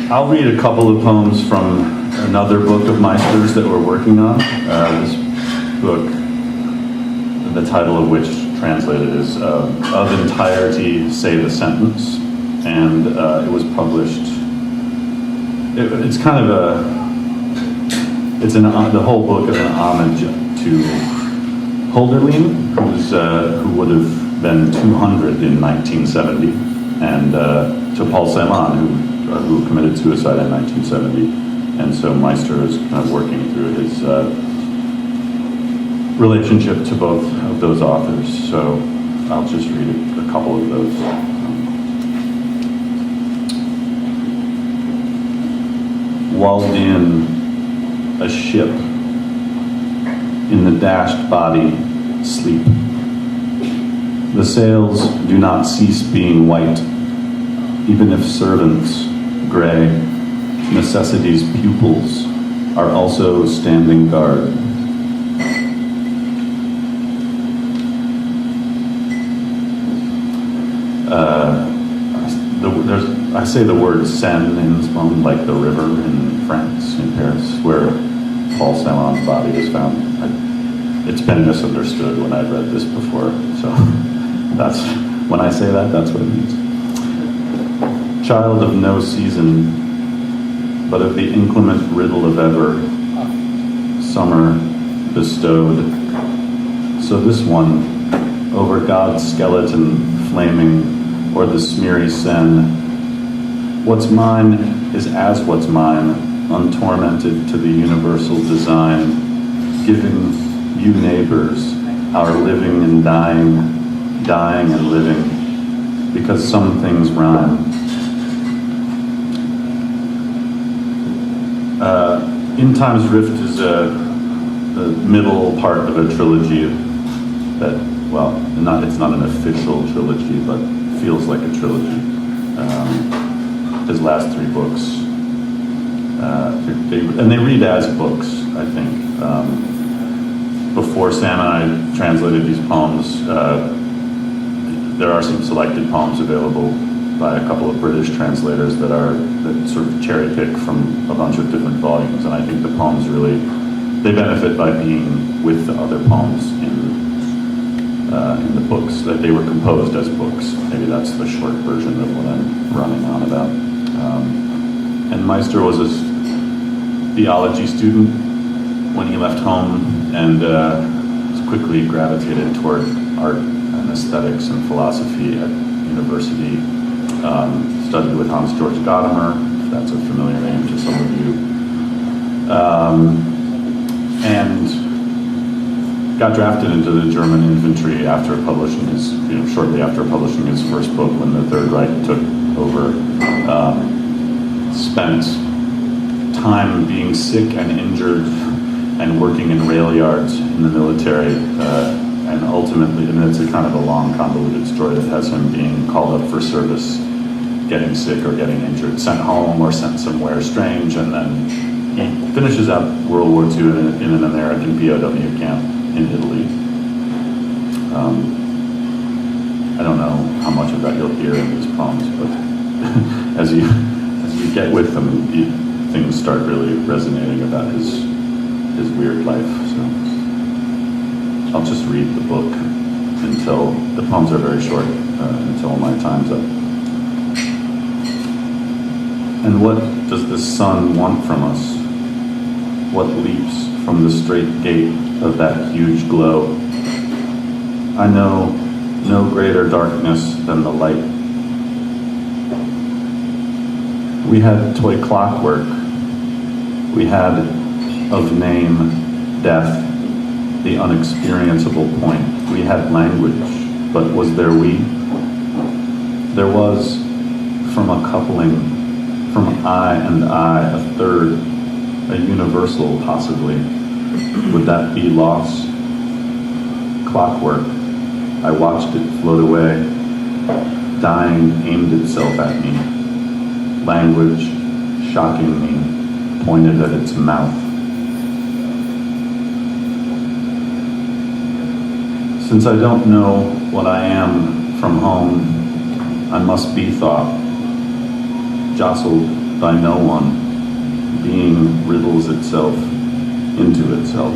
I'll read a couple of poems from another book of Meister's that we're working on. This book, the title of which translated is Of Entirety Say the Sentence, and it was published. It's kind of the whole book is an homage to Hölderlin, who would have been 200 in 1970, and to Paul Celan, who committed suicide in 1970. And so Meister is kind of working through his relationship to both of those authors. So I'll just read a couple of those. Walled in, a ship, in the dashed body, sleep. The sails do not cease being white, even if servants, gray, necessity's pupils, are also standing guard. I say the word Seine in this poem, like the river in France, in Paris, where Paul Celan's body is found. It's been misunderstood when I've read this before, so when I say that, that's what it means. Child of no season, but of the inclement riddle of ever, summer bestowed. So this one, over God's skeleton flaming, or the smeary Seine, what's mine is as what's mine, untormented to the universal design, giving you neighbors, our living and dying, dying and living, because some things rhyme. In Time's Rift is the middle part of a trilogy that, well, it's not an official trilogy, but feels like a trilogy. His last three books, they read as books, I think. Before Sam and I translated these poems, there are some selected poems available by a couple of British translators that sort of cherry pick from a bunch of different volumes, and I think the poems really, they benefit by being with the other poems in the books, that they were composed as books. Maybe that's the short version of what I'm running on about. And Meister was a theology student when he left home, and quickly gravitated toward art and aesthetics and philosophy at university. Studied with Hans Georg Gadamer, if that's a familiar name to some of you. And got drafted into the German infantry after publishing shortly after publishing his first book, when the Third Reich took over. Spent time being sick and injured and working in rail yards in the military, and ultimately, it's a kind of a long, convoluted story that has him being called up for service, getting sick or getting injured, sent home or sent somewhere strange, and then he finishes out World War II in an American POW camp in Italy. I don't know how much of that you'll hear in these poems, but as you get with them, things start really resonating about his weird life. So I'll just read the book until the poems are very short, until my time's up. And what does the sun want from us? What leaps from the straight gate of that huge glow? I know no greater darkness than the light. We had toy clockwork. We had of name, death, the unexperienceable point. We had language, but was there we? There was, from a coupling, from I and I, a third, a universal possibly. Would that be loss? Clockwork, I watched it float away. Dying aimed itself at me. Language, shocking me, pointed at its mouth. Since I don't know what I am from home, I must be thought, jostled by no one. Being riddles itself into itself.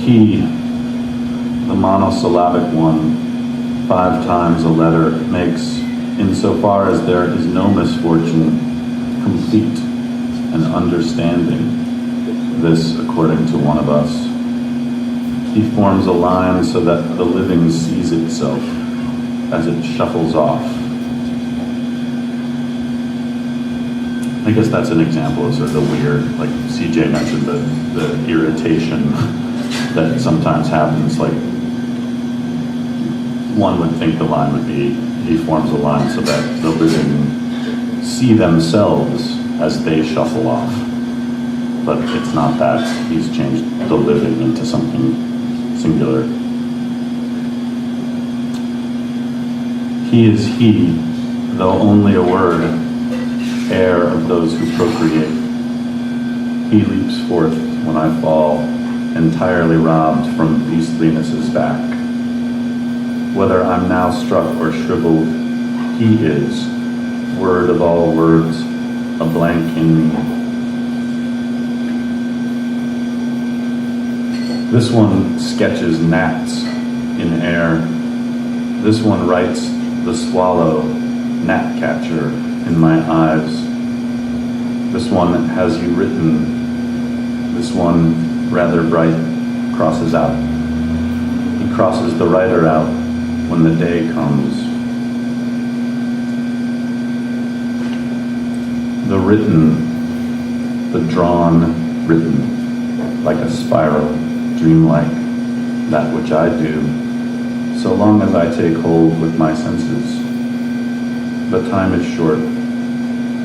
He, the monosyllabic one, 5 times a letter, makes, insofar as there is no misfortune, complete an understanding. This, according to one of us. He forms a line so that the living sees itself as it shuffles off. I guess that's an example of sort of the weird, like CJ mentioned, the irritation that sometimes happens. Like, one would think the line would be, he forms a line so that the living see themselves as they shuffle off. But it's not that. He's changed the living into something singular. He is he, though only a word, heir of those who procreate. He leaps forth when I fall, entirely robbed from beastliness's back. Whether I'm now struck or shriveled, he is, word of all words, a blank in me. This one sketches gnats in air. This one writes the swallow, gnatcatcher, in my eyes. This one has you written. This one, rather bright, crosses out. He crosses the writer out when the day comes. The written, the drawn, written, like a spiral, dreamlike, that which I do, so long as I take hold with my senses. The time is short,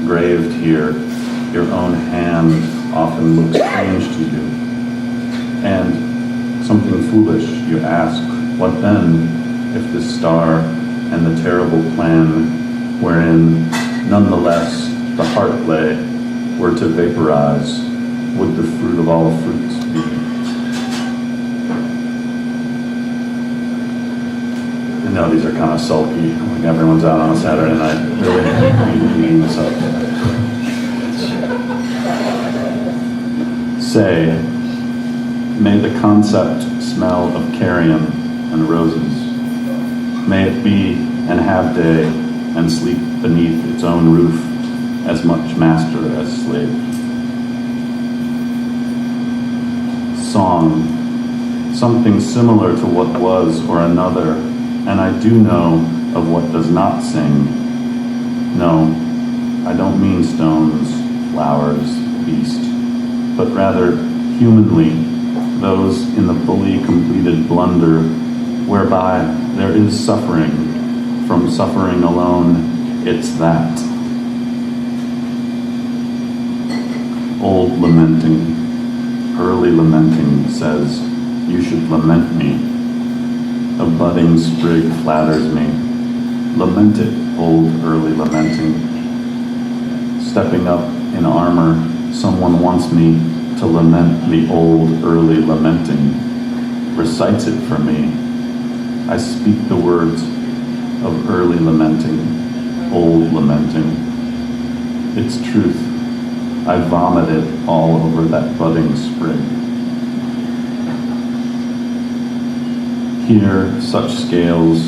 graved here, your own hand often looks strange to you. And something foolish, you ask, what then, if this star and the terrible plan wherein, nonetheless, the heart lay, were to vaporize, would the fruit of all fruits be? I know these are kind of sulky, like everyone's out on a Saturday night, really eating this up. Say, may the concept smell of carrion and roses. May it be and have day and sleep beneath its own roof, as much master as slave. Song, something similar to what was or another, and I do know of what does not sing. No, I don't mean stones, flowers, beast, but rather humanly, those in the fully completed blunder, whereby there is suffering, from suffering alone, it's that. Old lamenting, early lamenting says, you should lament me. A budding sprig flatters me. Lament it, old early lamenting. Stepping up in armor, someone wants me to lament the old early lamenting. Recites it for me. I speak the words of early lamenting, old lamenting. It's truth. I vomit it all over that budding sprig. Here, such scales,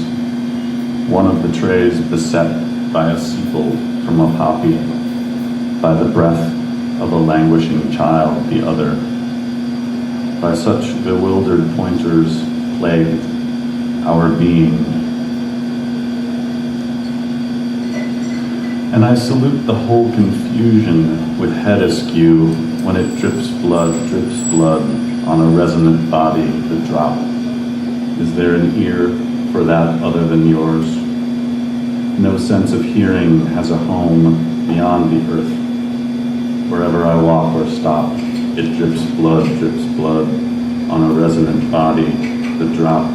one of the trays beset by a sepal from a poppy, by the breath of a languishing child, the other, by such bewildered pointers plagued our being. And I salute the whole confusion with head askew when it drips blood on a resonant body, the drop. Is there an ear for that other than yours? No sense of hearing has a home beyond the earth. Wherever I walk or stop, it drips blood on a resonant body, the drop.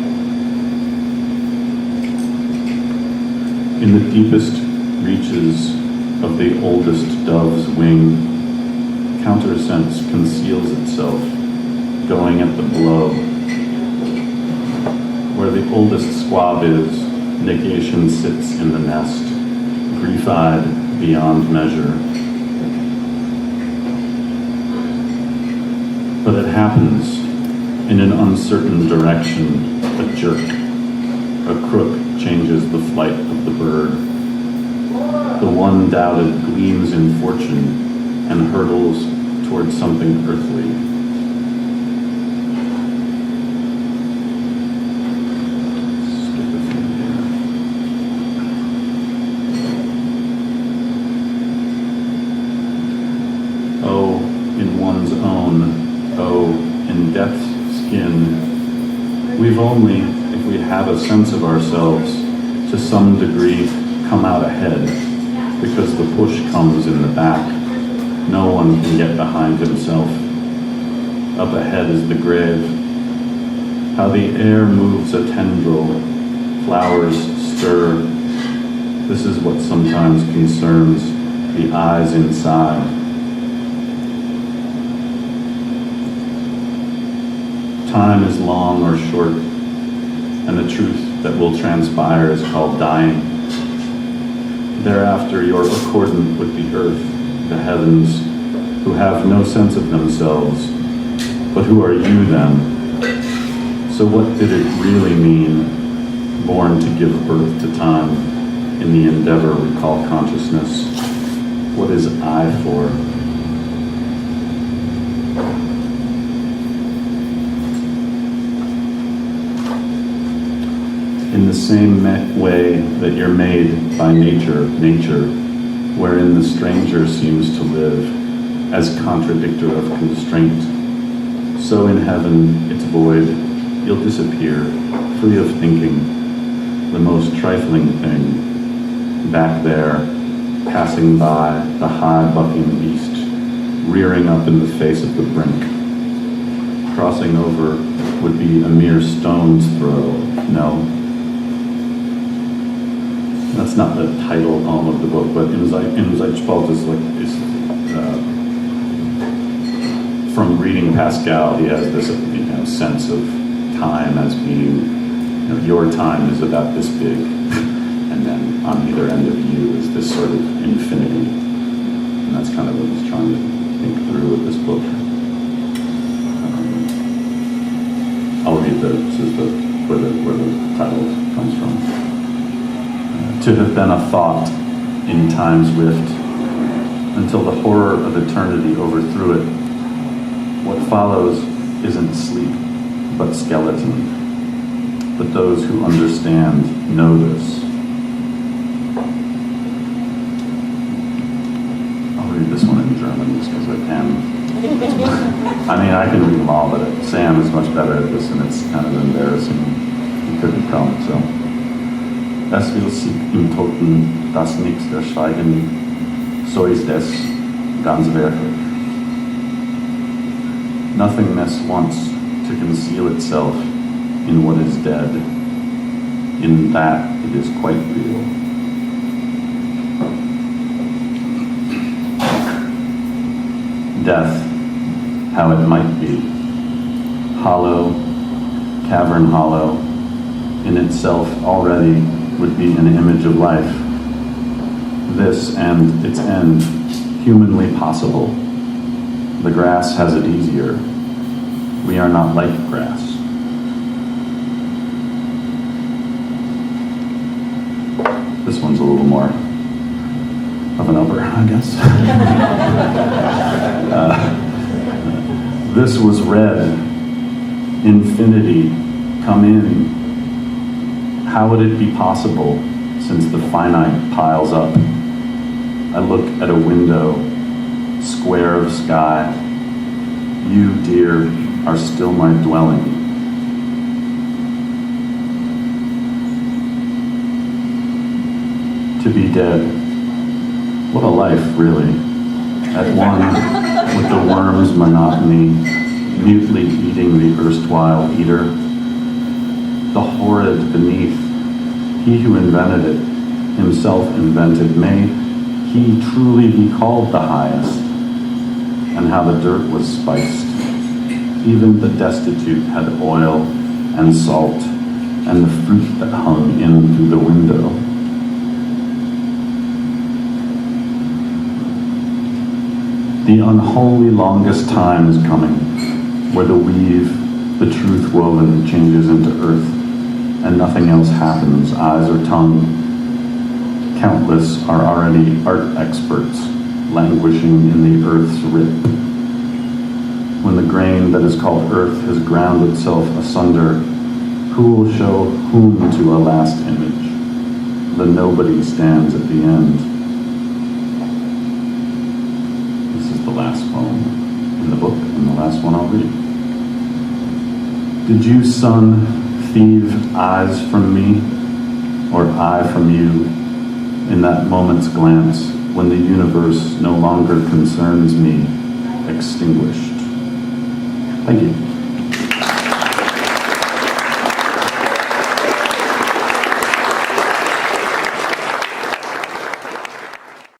In the deepest reaches of the oldest dove's wing, countersense conceals itself, going at the blow. Where the oldest squab is, Negation sits in the nest, grief-eyed beyond measure. But it happens in an uncertain direction, a jerk. A crook changes the flight of the bird. The one doubted gleams in fortune and hurtles towards something earthly. Oh, in one's own, oh, in death's skin, we've only, if we have a sense of ourselves, to some degree come out ahead, because the push comes in the back. No one can get behind himself. Up ahead is the grave. How the air moves a tendril, flowers stir. This is what sometimes concerns the eyes inside. Time is long or short, and the truth that will transpire is called dying. Thereafter, you're accordant with the earth, the heavens, who have no sense of themselves. But who are you then? So what did it really mean, born to give birth to time, in the endeavor we call consciousness? What is I for? In the same way that you're made by nature, wherein the stranger seems to live as contradictor of constraint, so in heaven, its void, you'll disappear, free of thinking, the most trifling thing, back there, passing by the high bucking beast, rearing up in the face of the brink. Crossing over would be a mere stone's throw, no. That's not the title of the book, but Infiniti is from reading Pascal, he has this sense of time as being, your time is about this big, and then on either end of you is this sort of infinity. And that's kind of what he's trying to think through with this book. I'll read where the title comes from. To have been a thought in time's rift, until the horror of eternity overthrew it. What follows isn't sleep, but skeleton. But those who understand know this. I'll read this one in German just because I can. I mean, I can read them all, but Sam is much better at this, and it's kind of embarrassing. He couldn't come, so. Es will sich im Toten das Nichts erschweigen, so ist es ganz wirklich. Nothingness wants to conceal itself in what is dead. In that it is quite real. Death, how it might be, hollow, cavern hollow, in itself already would be an image of life. This and its end, humanly possible. The grass has it easier. We are not like grass. This one's a little more of an upper, I guess. This was read. Infinity, come in. How would it be possible, since the finite piles up? I look at a window, square of sky. You, dear, are still my dwelling. To be dead. What a life, really. At one with the worm's monotony, mutely eating the erstwhile eater. The horrid beneath, he who invented it, himself invented, may he truly be called the highest, and how the dirt was spiced. Even the destitute had oil and salt and the fruit that hung in through the window. The unholy longest time is coming, where the weave, the truth woven, changes into earth, and nothing else happens, eyes or tongue. Countless are already art experts, languishing in the earth's rip. When the grain that is called earth has ground itself asunder, who will show whom to a last image? The nobody stands at the end. This is the last poem in the book, and the last one I'll read. Did you, sun, thieve eyes from me, or I from you, in that moment's glance, when the universe no longer concerns me, extinguished? Thank you.